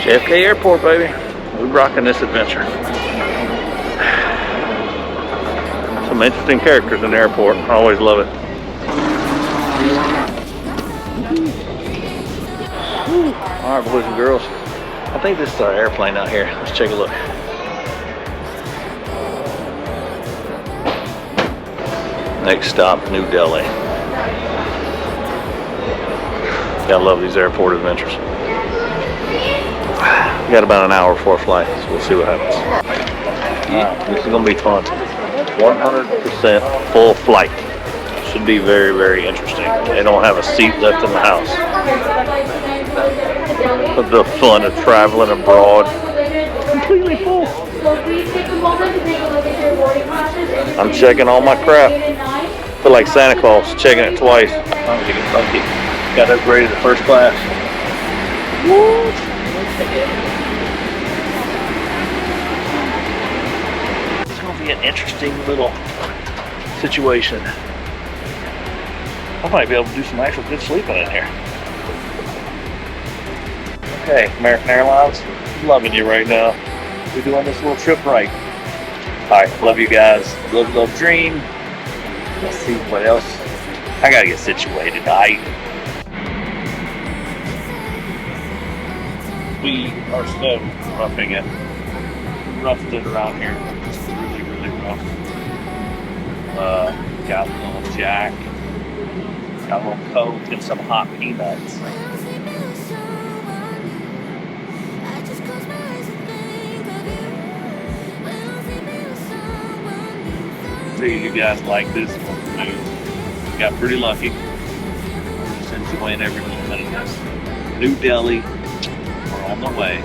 JFK Airport, baby. We're rocking this adventure. Some interesting characters in the airport. I always love it. Alright, boys and girls. I think this is our airplane out here. Let's take a look. Next stop, New Delhi. Gotta love these airport adventures. We got about an hour before a flight, so we'll see what happens. Alright, this is gonna be fun. 100% full flight. Should be very, very interesting. They don't have a seat left in the house. But the fun of traveling abroad. Completely full. I'm checking all my crap. Feel like Santa Claus, checking it twice. I'm gonna get funky. Got upgraded to first class. What? It's gonna be an interesting little situation. I might be able to do some actual good sleeping in here. Okay, American Airlines, loving you right now. We're doing this little trip right. Alright, love you guys. Love, dream. Let's see what else. I gotta get situated, alright? We are still roughing it. Roughed it around here. It's really, really rough. Got a little Jack. Got a little Coke and some hot peanuts. See you guys like this one. Got pretty lucky. Just enjoying every little minute of this. New Delhi. We're on the way.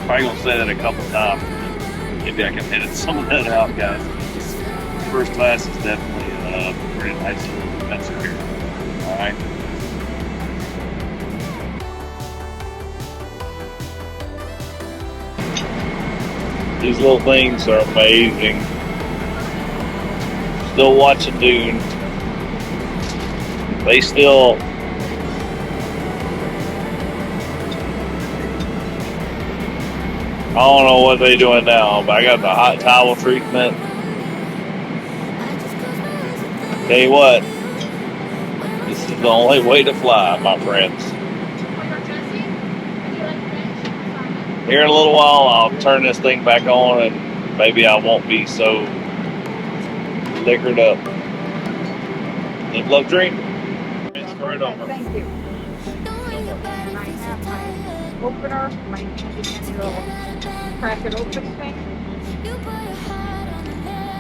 Probably gonna say that a couple times. Maybe I can edit some of that out, guys. First class is definitely a pretty nice little adventure here. Alright. These little things are amazing. Still watching Dune. They still I don't know what they're doing now, but I got the hot towel treatment. Tell you what, this is the only way to fly, my friends. Here in a little while, I'll turn this thing back on and maybe I won't be so liquored up. Live, love, dream. Transfer it over. Thank you. And I have my opener, my little crack it open thing.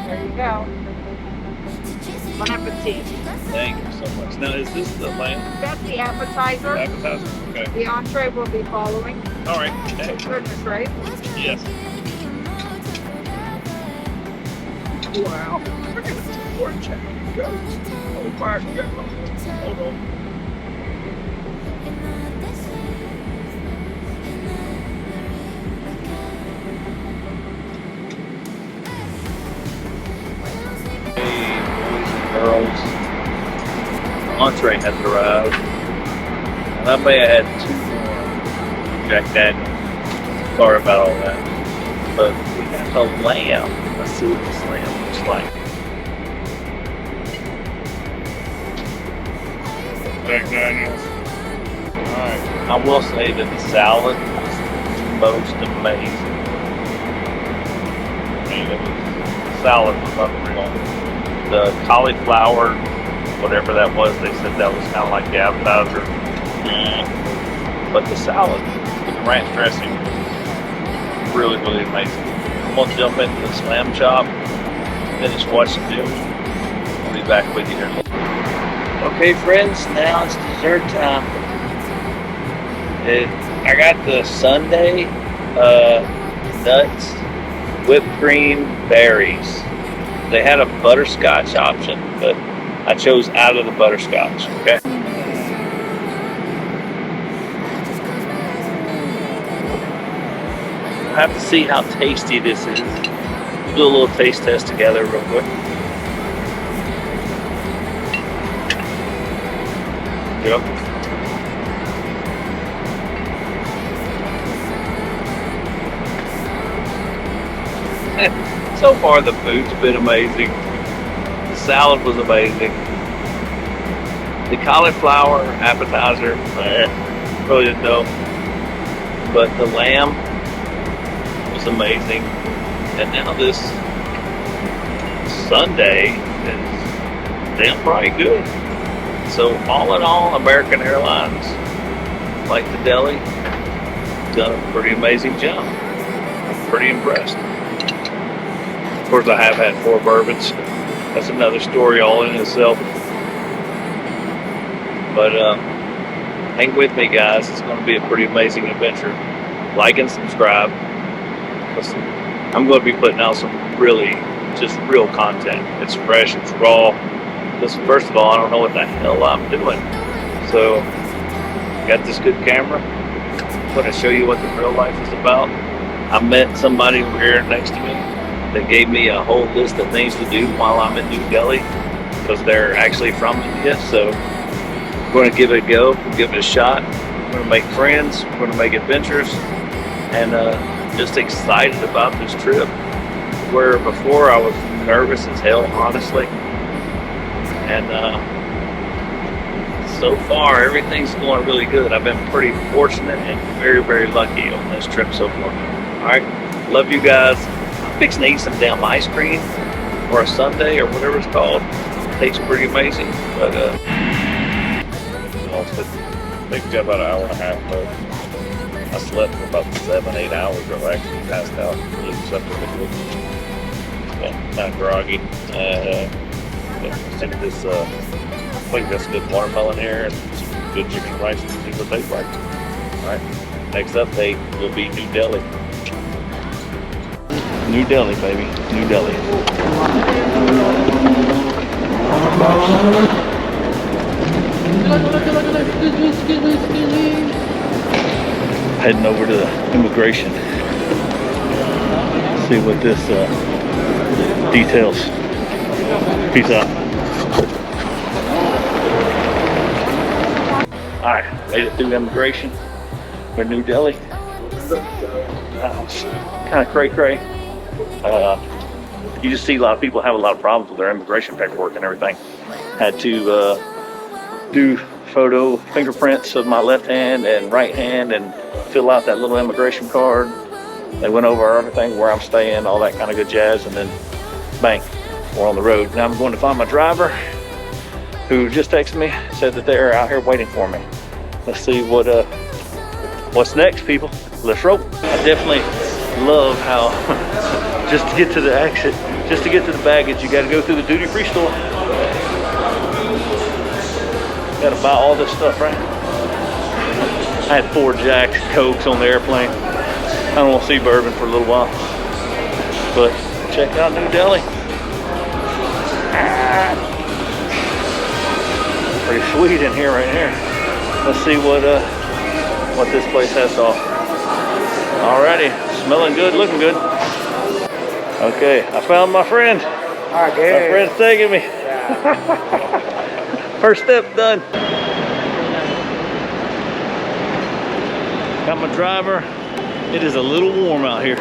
There you go. Bon appetit. Thank you so much. Now, is this the lamb? That's the appetizer. Appetizer? Okay. The entree will be following. All right. Oh, goodness, right? Yes. Wow. Look at this poor chicken. Oh my God. Hold on. Girls, entree has arrived, and I may have had 2 more Jack Daniels. Sorry about all that, but we got the lamb. Let's see what this lamb looks like. Jack Daniels. Alright, I will say that the salad is most amazing. I mean, the salad was unreal. The cauliflower, whatever that was, they said that was kind of like the appetizer. But the salad with the ranch dressing, really, really amazing. I'm going to jump into the slam shop, finish watching Dune. I'll be back with you here in a little bit. Okay, friends, now it's dessert time. I got the sundae, nuts, whipped cream, berries. They had a butterscotch option, but I chose out of the butterscotch, okay? I have to see how tasty this is. We'll do a little taste test together real quick. Yep. So far, the food's been amazing. The salad was amazing. The cauliflower appetizer, really didn't know. But the lamb was amazing. And now this Sunday is damn right good. So all in all, American Airlines, like the deli, done a pretty amazing job. I'm pretty impressed. Of course, I have had 4 bourbons. That's another story all in itself. But hang with me, guys. It's going to be a pretty amazing adventure. Like and subscribe. Listen, I'm going to be putting out some really, just real content. It's fresh, it's raw. Listen, first of all, I don't know what the hell I'm doing. So, got this good camera. I'm going to show you what the real life is about. I met somebody over here next to me that gave me a whole list of things to do while I'm in New Delhi, because they're actually from India. So, we're going to give it a go. We'll give it a shot. We're going to make friends. We're going to make adventures. And just excited about this trip. Where before I was nervous as hell, honestly. And so far, everything's going really good. I've been pretty fortunate and very, very lucky on this trip so far. All right, love you guys. I'm fixing to eat some damn ice cream or a sundae or whatever it's called. Tastes pretty amazing. But Takes you about an hour and a half, but I slept for about 7-8 hours. I actually passed out. Really slept really good. Kind of groggy. Think this, I think that's good watermelon here and some good chicken rice and see what they like. Alright, next update will be New Delhi. New Delhi, baby. New Delhi. Heading over to the immigration. See what this details. Peace out. Alright, made it through immigration for New Delhi. Kind of cray-cray. You just see a lot of people have a lot of problems with their immigration paperwork and everything. Had to do photo fingerprints of my left hand and right hand and fill out that little immigration card. They went over everything, where I'm staying, all that kind of good jazz, and then bang, we're on the road. Now I'm going to find my driver, who just texted me, said that they're out here waiting for me. Let's see what's next, people. Let's roll. I definitely love how just to get to the exit, just to get to the baggage, you got to go through the duty-free store. Got to buy all this stuff, right? I had 4 Jacks, Cokes on the airplane. I don't want to see bourbon for a little while, but check out New Delhi. Pretty sweet in here, right here. Let's see what this place has to offer. Alrighty, smelling good, looking good. Okay, I found my friend. Okay. My friend's taking me. First step done. Got my driver. It is a little warm out here.